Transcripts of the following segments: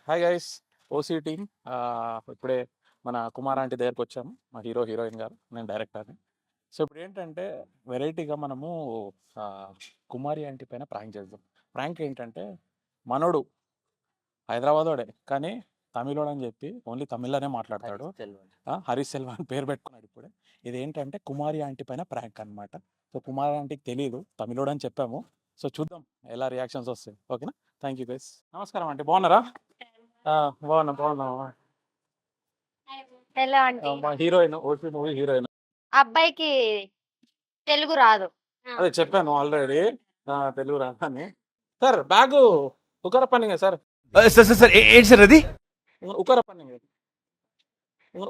Hi guys, OC team. ఇప్పుడే మన Kumar aunty దగ్గరకు వచ్చాము, మా హీరోయిన్ గారు, నేను డైరెక్టర్ని. సో ఇప్పుడు ఏంటంటే వెరైటీగా మనము ఆ, కుమారి ఆంటీ పైన ప్రాంక్ చేద్దాం. ప్రాంక్ ఏంటంటే మనోడు హైదరాబాదోడే కానీ తమిళోడు అని చెప్పి ఓన్లీ తమిళ్లోనే మాట్లాడతాడు. హరీష్ సెల్వా అని పేరు పెట్టుకున్నాడు ఇప్పుడే. ఇది ఏంటంటే కుమారి ఆంటీ పైన ప్రాంక్ అనమాట. సో కుమారి ఆంటీకి తెలియదు తమిళోడు అని చెప్పాము. సో చూద్దాం ఎలా రియాక్షన్స్ వస్తాయి. ఓకేనా? Thank you guys. నమస్కారం ఆంటీ, బాగున్నారా? బాగున్నా. ఎలా అంటే మా హీరోయిన్, ఓసీ మూవీ హీరోయిన్. అబ్బాయికి తెలుగు రాదు. అదే చెప్పాను ఆల్రెడీ, తెలుగు రాదని. సార్ బ్యాగు ఉకర పన్నింగ్ సార్, సార్ సార్ సార్ ఏంటి సార్ అది? ఉకర పన్నింగ్,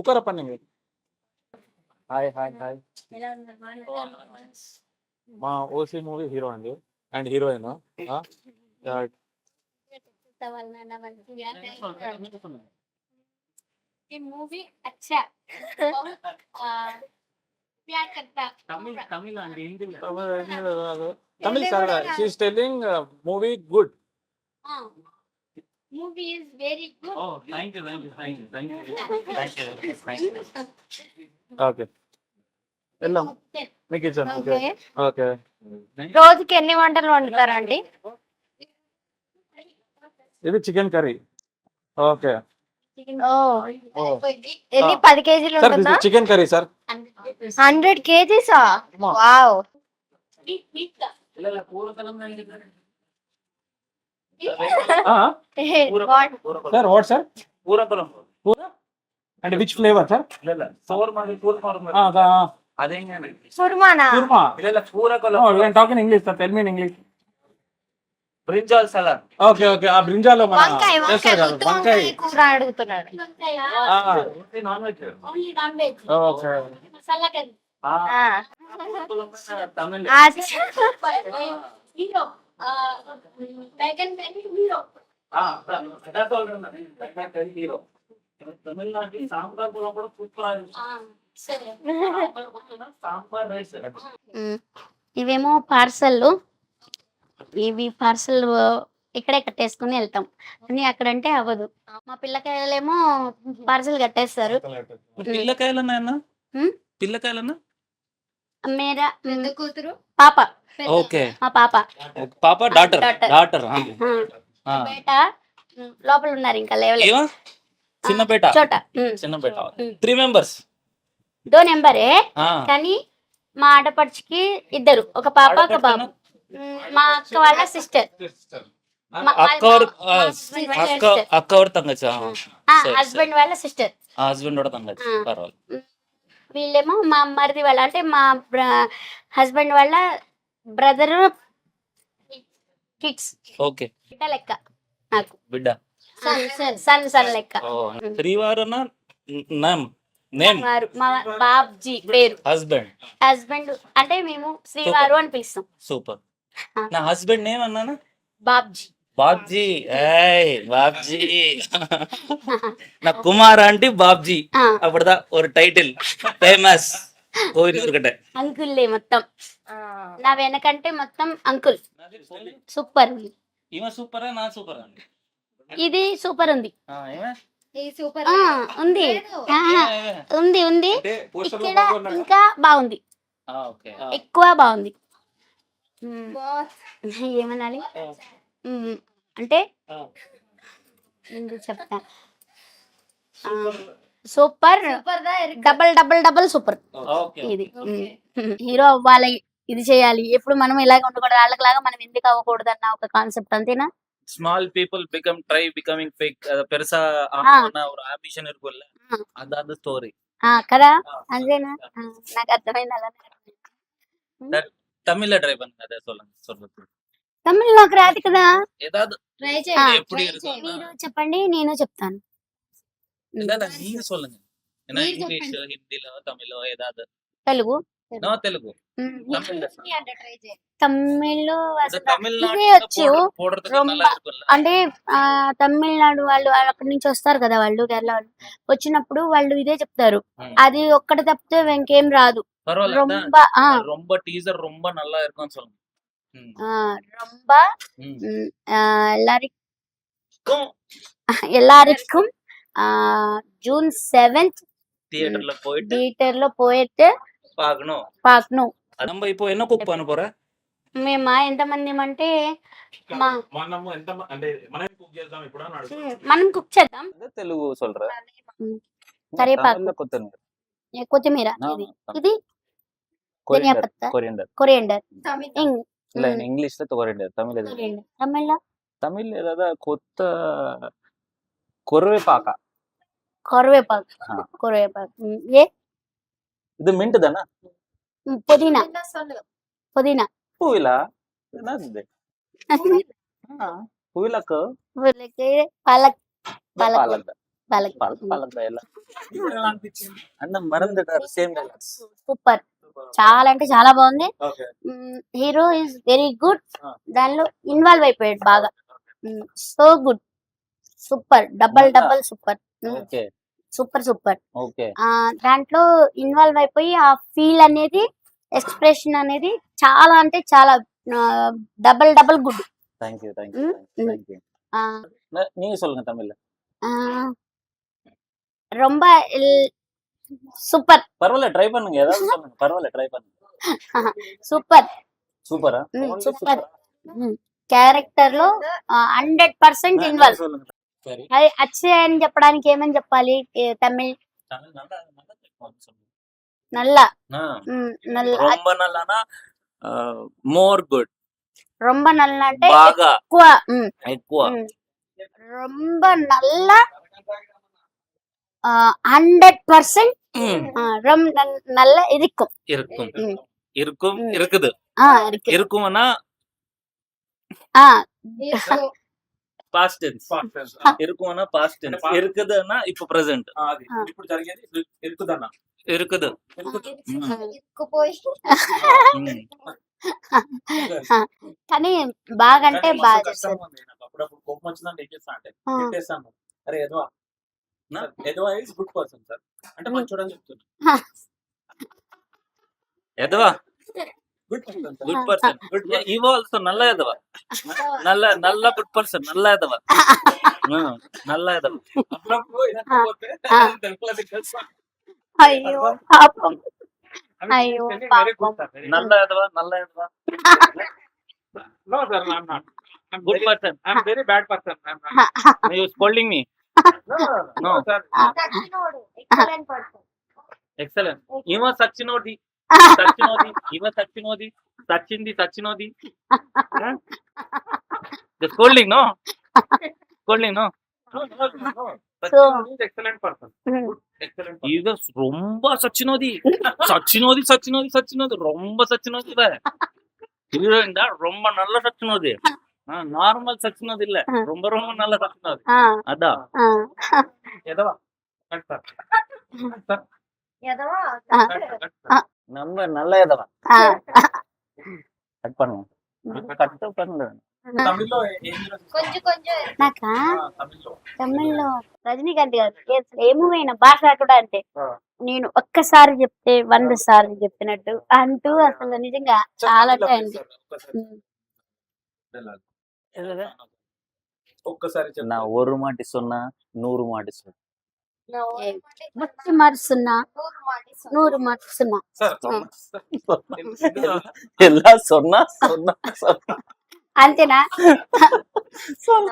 ఉకర పన్నింగ్. Hi hi hi. మా ఓసీ మూవీ హీరో అండి అండ్ హీరోయిన్. ये मूवी अच्छा प्यार करता Tamil sir, she is telling movie good. Movie is very good. Okay వెళ్దాం, మీకు ఇచ్చాను. ఓకే. ఓకే రోజుకి ఎన్ని వంటలు వండుతారండి? ఇది చికెన్ కర్రీ. ఓకే ఓ, ఎన్ని 10 కేజీలు సార్, ఉంటుందా? Chicken curry sir. 100 కేజీసా? వావ్. Sir what sir? పూర అంటే విచ్ ఫ్లేవర్ సార్? కుర్మానా? Korma. Oh, you can talk in English sir, tell me in English. Brinjal salad. Okay okay, ఆ బ్రింజాలో మన వంకాయ చేస్తారు కదా, వంకాయ. కూర అడుగుతున్నాడు. Non veg. ఓకే తమిళ. హీరో తమిళనాడు సాంబార్ కూడా సూపర్. సాంబార్ రైస్. ఇవేమో పార్సల్, ఇవి పార్సల్ ఇక్కడే కట్టేసుకుని వెళ్తాం కానీ అక్కడంటే అవ్వదు. మా పిల్లకాయలేమో పార్సల్ కట్టేస్తారు. పిల్లకాయలన్నా హ్మ్? పిల్లకాయలన్నా మేరా కూతురు పాప, ఓకే. మా పాప పాప డాటర్ Daughter. డాటర్ బేట లోపల ఉన్నారు, ఇంకా లేవలేదు. ఏవా చిన్న బేట చోట చిన్న బేట 3 members. దో నెంబరే కానీ మా ఆడపడుచుకి ఇద్దరు, ఒక పాప ఒక బాబు. మా అక్క వాళ్ళ సిస్టర్, అక్క ఎవరు తంగచ్చ? హస్బెండ్ వాళ్ళ సిస్టర్. హస్బెండ్ కూడా తంగచ్చ. పర్వాలేదు. వీళ్ళేమో మా మరిది వాళ్ళ, అంటే మా హస్బెండ్ వాళ్ళ బ్రదర్ కిడ్స్. ఓకే. బిడ్డ లెక్క నాకు, బిడ్డ సన్ లెక్క. శ్రీవారన నేమ్ వారు మా బాబ్జీ పేరు. హస్బెండ్ అంటే మేము శ్రీవారు అని పిలుస్తాం. సూపర్. నా హస్బెండ్ నేమ్ అన్నానా? బాబ్జీ. బాబ్జీ. ఏయ్ బాబ్జీ. నా కుమార్ ఆంటీ బాబ్జీ. అప్పుడుదా ఒక టైటిల్ ఫేమస్ కోరికటే. అంకుల్లే మొత్తం, నా వెనకంటే మొత్తం అంకుల్. సూపర్. ఈమె సూపరా నా సూపరా? ఇది సూపర్ ఉంది. సూపర్ ఉంది ఉంది ఉంది ఇక్కడ ఇంకా బాగుంది, ఎక్కువ బాగుంది. ఏమనాలి అంటే చెప్తా. Super, double double double super. ఇది హీరో అవ్వాలి, ఇది చేయాలి, ఎప్పుడు మనం ఇలాగ ఉండకూడదు, వాళ్ళకిలాగా మనం ఎందుకు అవ్వకూడదు అన్న ఒక కాన్సెప్ట్, అంతేనా? ಸ್ಮಾಲ್ ಪೀಪಲ್ ಬಿಕಮಿಂಗ್ ಫೇಕ್ ಪೆರಸ ಆಂಬಿಷನ್ ಇರ್ಬೋಲ್ಲ ಅದಾದ ಸ್ಟೋರಿ కదా, అంతేనా? నాకు అర్థమైంది. అలా ತಮಿಳ ಟ್ರೈ பண்ணுங்க ಅದೇ சொல்லுங்க. తమిళ్ నాకు రాదు కదా. ஏதாவது ట్రై எப்படி మీరు చెప్పండి, నేను చెప్తాను. இல்ல நீங்க சொல்லுங்க. ஏன்னா இங்கிலீஷ் ஹிந்தில தமிழோ ஏதாவது. తెలుగు నో తెలుగు తమిళ్ తమిళనాడు ఇదే వచ్చు. అంటే తమిళనాడు వాళ్ళు అక్కడి నుంచి వస్తారు కదా, వాళ్ళు కేరళ వాళ్ళు వచ్చినప్పుడు వాళ్ళు ఇదే చెప్తారు. అది ఒక్కటి తప్పితే ఇంకేం రాదు. ரொம்ப டீசர் ரொம்ப நல்லா இருக்கும்னு சொல்லுங்க. ரொம்ப எல்லாருக்கும் எல்லாருக்கும் ஜூன் 7th தியேட்டர்ல போயிட்டு థియేటర్లో పోయితే பார்க்கணும். పాకను. நம்ம இப்போ என்ன குக் பண்ண போற? మేమా ఎంతమంది అంటే మనము ఎంత అంటే మనం కుక్ చేద్దాం ఇప్పుడు అని అడుగుతున్నా. మనం కుక్ చేద్దాం. తెలుగు சொல்ற. కరివేపాకు, தமிழ்ல கொத்தமல்லி. కొత్తిమీర, ఇది ధనియా పత్తా, కొరియండర్. కొరియండర్, இல்ல இங்கிலீஷ்ல கொரிయండர். தமிழ்ல తమిళ్లో தமிழ்ல ஏதாவது కొరివేపాక. కరివేపాకు, కరివేపాకు. ఏ இது மின்ட் தானே? పుదీనా, పుదీనా. பூவிலா என்னது? பூவிலக்கு పాలక్, பாலக் పాలక్. பாலக் எல்லாம் అన్న మరందటారు సేమ్ డైలాగ్స్. సూపర్, చాలా అంటే చాలా బాగుంది. Okay. Hero is very good. దానిలో ఇన్వాల్వ్ అయిపోయాడు బాగా. So good, super, double super, okay super super. Okay. దాంట్లో ఇన్వాల్వ్ అయిపోయి ఆ ఫీల్ అనేది, ఎక్స్ప్రెషన్ అనేది చాలా అంటే చాలా డబల్ గుడ్. தேங்க்யூ ம், தேங்க்யூ. நீங்க சொல்லுங்க தமிழ்ல. ரொம்ப సూపర్, பரவாயில்ல ட்ரை பண்ணுங்க, ஏதாவது சொல்லுங்க, பரவாயில்ல ட்ரை பண்ணுங்க. సూపర్, சூப்பரா? సూపర్. క్యారెక్టర్ లో 100% ఇన్వాల్వ్. சொல்லுங்க. சரி. అది అచ్చే అని చెప్పడానికి ఏమని చెప్పాలి? తమిళ్ தமிழ் நல்லா சொல்லுங்க. నల్ల, నల్ల, ரொம்ப நல்லானா మోర్ గుడ్. రొంబ నల్ల అంటే బాగా ఎక్కువ. ఎక్కువ. రొంబ నల్ల 100%. நல்ல இருக்கும். இருக்கும் இருக்கும் இருக்குது. இருக்கு. இருக்கும்னா పాస్ట్ టెన్స్. இருக்கும்னா పాస్ట్ టెన్స్. இருக்குதுன்னா இப்போ ప్రెజెంట్. అది ఇప్పుడు జరిగేది ఇరుకుదన్న. இருக்குது. కానీ బాగా అంటే బాగా చేస్తారు. అప్పుడప్పుడు కోపం వచ్చిందంటే ఏం చేస్తా అంటే పెట్టేస్తాను. అరే ఎదవా, ఎదవా ఇస్ గుడ్ పర్సన్ సార్ అంటే మంచోడు అని చెప్తున్నా. ఎదవా good person sir. Good person. ఇవో ఆల్సో నల్ల ఎదవా. నల్ల గుడ్ పర్సన్. నల్ల ఎదవా. నల్ల ఎదవా. అప్పుడప్పుడు ఇదంతా పోతే తెలుపులది తెలుసా. అయ్యో పాపం, అయ్యో పాపం. నల్ల ఎదవా. నల్ల ఎదవా. No sir, I'm not. I'm Good very, person. I'm very bad person. I'm not. You scolding me? No sir. Excellent. ఇవ సచ్చినోది. సచ్చినోది. ఇవ సచ్చినోది. సచ్చినోది. The scolding, no? Scolding, no? No. So, He's excellent person. Good, excellent person. ఇవ ரொம்ப సచ్చినోది. ரொம்ப సచ్చినోది ఇవ. Heroine దా ரொம்ப நல்ல సచ్చినోది. Normal సచ్చినోది இல்ல. ரொம்ப நல்ல సచ్చినోది. అదా. ఎదవా. Cut sir. సార్. நம்ம நல்ல ఎదవా. కట్ பண்ணுங்க. కట్ பண்ணுங்க. తమిళ్లో ఏం కొంచెం నాకా తమిళ్లో తమిళ్లో రజనీకాంత్ గారు ఏ మూవీ అయినా భాష కూడా అంతే. ఆ. నేను ఒక్కసారి చెప్తే 100 సార్లు చెప్పినట్టు అంటూ అసలు నిజంగా చాలా టైం. ఒక్కసారి నా ஒரு மாட்டி சொன்னா 100 மாட்டி சொன்னா. ముచ్చి మరుస్తున్నా 100 మరుస్తున్నా. ఎలా சொன்னா అంతేనా? 100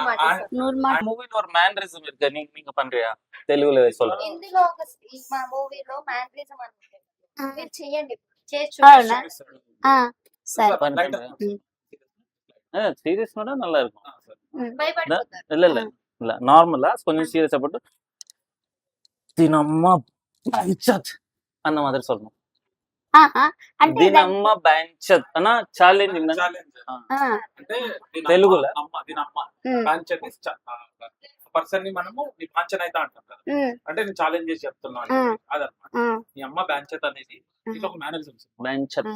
మాట. 100 మాట. மூவில ஒரு மேனரிசம் இருக்கு. நீங்க பண்றியா? తెలుగులో சொல்லுங்க. ఇందులో ఒక మా మూవీలో మ్యానరిజం అని ఉంటుంది. మీరు చేయండి, చేసి అవునా? సరే. சீரியஸ் கூட நல்லா இருக்கும். భయపడిపోతారు. இல்ல நார்மலா கொஞ்சம் சீரியஸா போட்டு தினம்மா பஞ்சத் அந்த மாதிரி சொல்லணும். అంటే దీనమ్మ బెంచత్ అన్న ఛాలెంజింగ్ అంటే తెలుగులో దీని అమ్మ పర్సన్ ని మనము నీ బాంచన్ అయితే అంటాం కదా. అంటే నేను ఛాలెంజ్ చేసి చెప్తున్నాను అదనమాట. నీ అమ్మ బాంచత్ అనేది ఇది ఒక మేనరిజం. బెంచత్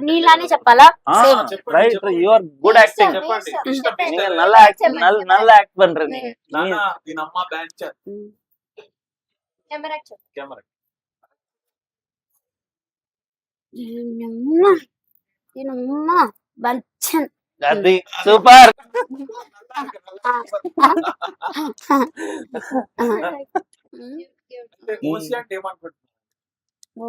నీలానే చెప్పాలా? Right, you are good acting. చెప్పండి. நீங்க நல்லா ஆக்ட் பண்றீங்க. దీని అమ్మ బాంచత్. కెమెరా కెమెరా బంచన్ అది సూపర్. అంటే ఓసి అంటే ఏమనుకుంటున్నారు?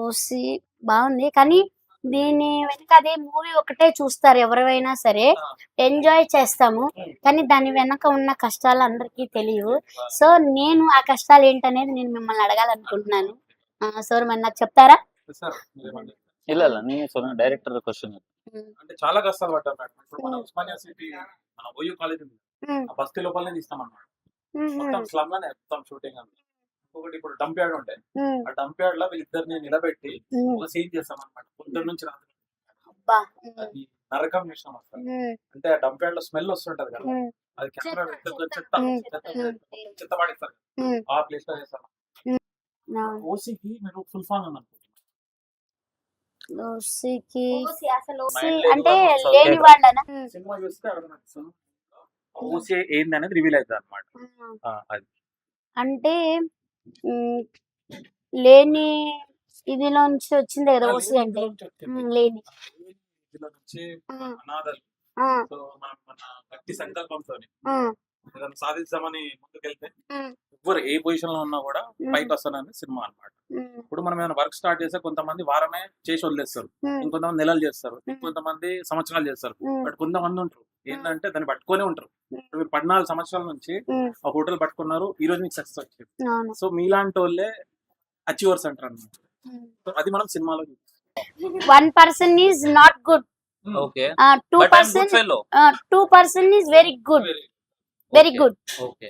ఓసి బాగుంది కానీ దీని వెనక అదే మూవీ ఒకటే చూస్తారు ఎవరైనా సరే, ఎంజాయ్ చేస్తాము కానీ దాని వెనక ఉన్న కష్టాలు అందరికీ తెలియవు. సో నేను ఆ కష్టాలు ఏంటనేది నేను మిమ్మల్ని అడగాలనుకుంటున్నాను. సో మరి నాకు చెప్తారా? సార్ మీరేమంటారు? ಇಲ್ಲ ಇಲ್ಲ ನೀ డైరెక్టర్ క్వశ్చన్. అంటే చాలా కష్టాలు పడ్డారు మేడం. ఇప్పుడు మన ఉస్మానియా సిటీ మన ఓయూ కాలేజ్ ఉంది, ఆ బస్తీ లోపలనే తీస్తాం అన్నమాట. మొత్తం స్లమ్ లోనే మొత్తం షూటింగ్ అంతా. ఇంకొకటి ఇప్పుడు డంప్ యార్డ్ ఉంటాయి, ఆ డంప్ యార్డ్ లో వీళ్ళిద్దరిని నిలబెట్టి ఒక సీన్ చేస్తాం అన్నమాట. పొద్దున్న నుంచి రాత్రి అది నరకం చేసినాం అసలు. అంటే ఆ డంప్ యార్డ్ లో స్మెల్ వస్తుంటది కదా, అది కెమెరా చెత్త పడేస్తారు, ఆ ప్లేస్ లో చేస్తాం. ఓసీకి మీరు ఫుల్ ఫామ్ అని అనుకుంటున్నారు? ఓసికి ఓసి అసలు ఓసి అంటే లేని వాళ్ళనా? సినిమా చూస్తే అర్థమవుతుంది ఓసీ ఏంది అనేది రివీల్ అవుతుంది అనమాట. అది అంటే లేని ఇదిలో నుంచి వచ్చింది కదా ఓసి అంటే. లేని ఇందులో నుంచి అనాథలు. సో మనం మన గట్టి సంకల్పంతో ఏదైనా సాధిద్దామని ముందుకెళ్తే ఎవరు ఏ పొజిషన్ లో ఉన్నా కూడా పైకి వస్తానని సినిమా అన్నమాట. ఇప్పుడు మనం ఏమైనా వర్క్ స్టార్ట్ చేస్తే కొంతమంది వారమే చేసి వదిలేస్తారు, ఇంకొంతమంది నెలలు చేస్తారు, ఇంకొంతమంది సంవత్సరాలు చేస్తారు. బట్ కొంతమంది ఉంటారు ఏంటంటే దాన్ని పట్టుకొనే ఉంటారు. ఇప్పుడు మీరు 14 సంవత్సరాల నుంచి ఆ హోటల్ పట్టుకున్నారు, ఈ రోజు మీకు సక్సెస్ వచ్చింది. సో మీలాంటి వాళ్ళే అచీవర్స్ అంటారు అన్నమాట. సో అది మనం సినిమాలో చూస్తాం. 1% is not good, okay 2% is very good, very good. Okay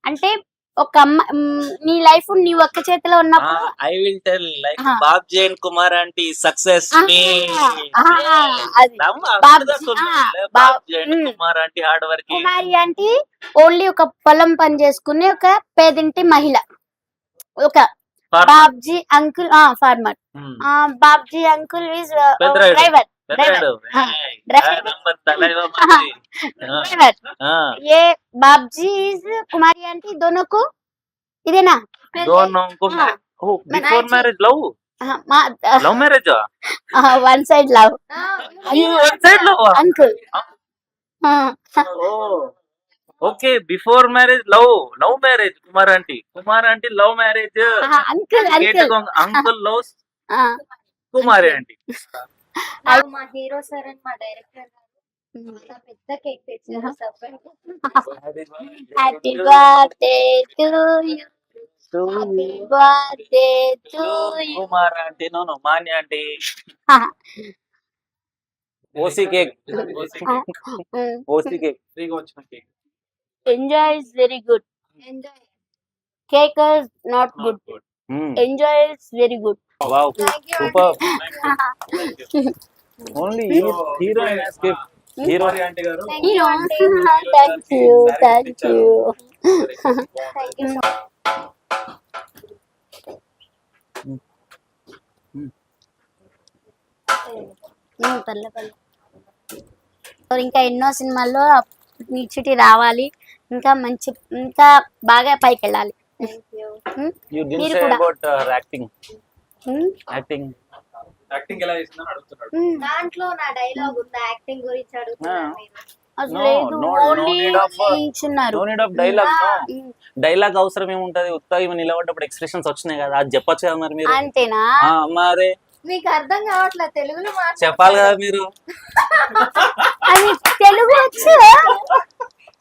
అంటే ఒక నీ లైఫ్ నీ ఒక్క చేతిలో ఉన్నప్పుడు I will tell like Babji and Kumar aunty success మీ. అది Babji and Kumar aunty hard work. Kumari aunty only ఒక పొలం పని చేసుకునే ఒక పేదింటి మహిళ. ఒక Babji uncle farmer, Babji uncle is driver. ये बाबजी इज कुमारी आंटी दोनों को इदेना दोनों को before marriage love love marriage one side love one side love uncle. Okay before marriage love marriage Kumar aunty love marriage uncle uncle loves Kumari aunty. మా hero sir and మా director గారు పెద్ద cake తెచ్చారు. Happy birthday to you, happy birthday to you. Kumar aunty नो मान्य aunty OC cake ఫ్రీగా వచ్చిన cake. Enjoy is very good, enjoy. Cake is not good, enjoy is very good. Wow super Thank only heroine has gift hero Kumari aunty గారు thank you, thank you. పర్లే పర్లే. ఇంకా ఎన్నో సినిమాల్లో నీచిటి రావాలి, ఇంకా మంచి ఇంకా బాగా పైకి వెళ్ళాలి. you didn't మీరు say కూడా. about acting యాక్టింగ్ ఎలా చేసిందని అడుగుతున్నాడు. దాంట్లో నా డైలాగ్ ఉంది, యాక్టింగ్ గురించి అడుగుతున్నారు మీరు. అసలు No, లేదు, no ఓన్లీ need of ఇచ్చున్నారు. no need of dialogue no dialogue అవసరం ఏముంటది, ఉత్తగా ఇవి నిలబడ్డప్పుడు ఎక్స్ప్రెషన్స్ వచ్చినాయి కదా, అది చెప్పొచ్చు కదా మరి మీరు. అంతేనా? మరి మీకు అర్థం కావట్లేదు తెలుగులో చెప్పాలి కదా మీరు. అది తెలుగు వచ్చు,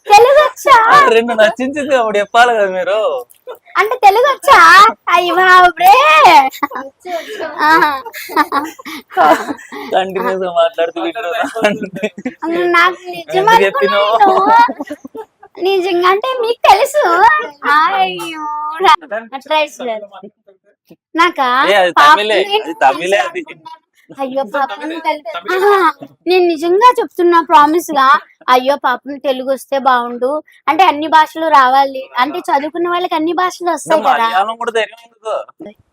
తెలుగు వచ్చా? రెండు నచ్చించింది అప్పుడు చెప్పాలి కదా మీరు. అంటే తెలుగు వచ్చా? అయ్యి బాబురే, కంటిన్యూస్ గా మాట్లాడుతూ నాకు నిజం అనుకున్నాను. నిజంగా అంటే మీకు తెలుసు. అయ్యో ట్రై చేయాలి. నాకా అది తమిళే, అది తమిళే అది. అయ్యో పాపం నేను నిజంగా చెప్తున్నా ప్రామిస్ గా. అయ్యో పాపం తెలుగు వస్తే బాగుండు, అంటే అన్ని భాషలు రావాలి, అంటే చదువుకున్న వాళ్ళకి అన్ని భాషలు వస్తాయి కదా. మలయాళం కూడా ధైర్యం ఎందుకు?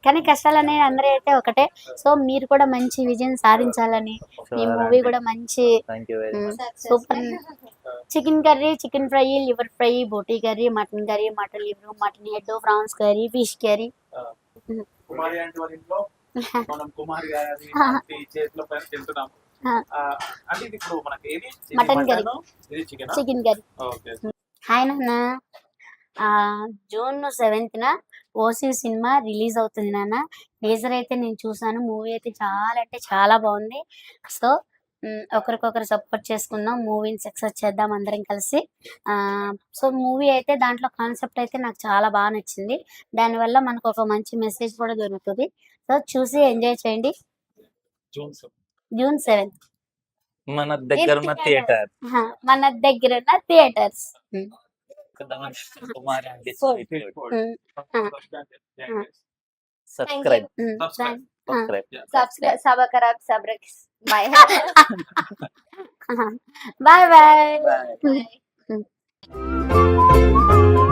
కానీ కష్టాలు అనేది అందరూ అయితే ఒకటే. సో మీరు కూడా మంచి విజయం సాధించాలని, ఈ మూవీ కూడా మంచి Thank you very much. Super. Chicken curry, chicken fry, liver fry, boti curry, mutton curry, mutton liver, mutton head, prawns curry, fish curry. Kumari aunty వాళ్ళ ఇంట్లో మనం కుమారి గారి ఆంటీ చేతుల పైన తింటున్నాం. అంటే ఇది ఇప్పుడు మనకి ఏది మటన్ కర్రీ. ఇది chicken. Chicken curry. Okay. Hi నాన్న. జూన్ 7th ఓసీ సినిమా రిలీజ్ అవుతుంది నాన్న. టీజర్ అయితే నేను చూసాను. మూవీ అయితే చాలా అంటే చాలా బాగుంది. సో ఒకరికొకరు సపోర్ట్ చేసుకుందాం, మూవీని సక్సెస్ చేద్దాం అందరం కలిసి. సో మూవీ అయితే దాంట్లో కాన్సెప్ట్ అయితే నాకు చాలా బాగా నచ్చింది. దానివల్ల మనకు ఒక మంచి మెసేజ్ కూడా దొరుకుతుంది. సో చూసి ఎంజాయ్ చేయండి. జూన్ 7th మన దగ్గర ఉన్న థియేటర్ మన దగ్గర ఉన్న theatres. Kumari aunty Thank subscribe Subscribe. Bye. Bye bye. Bye.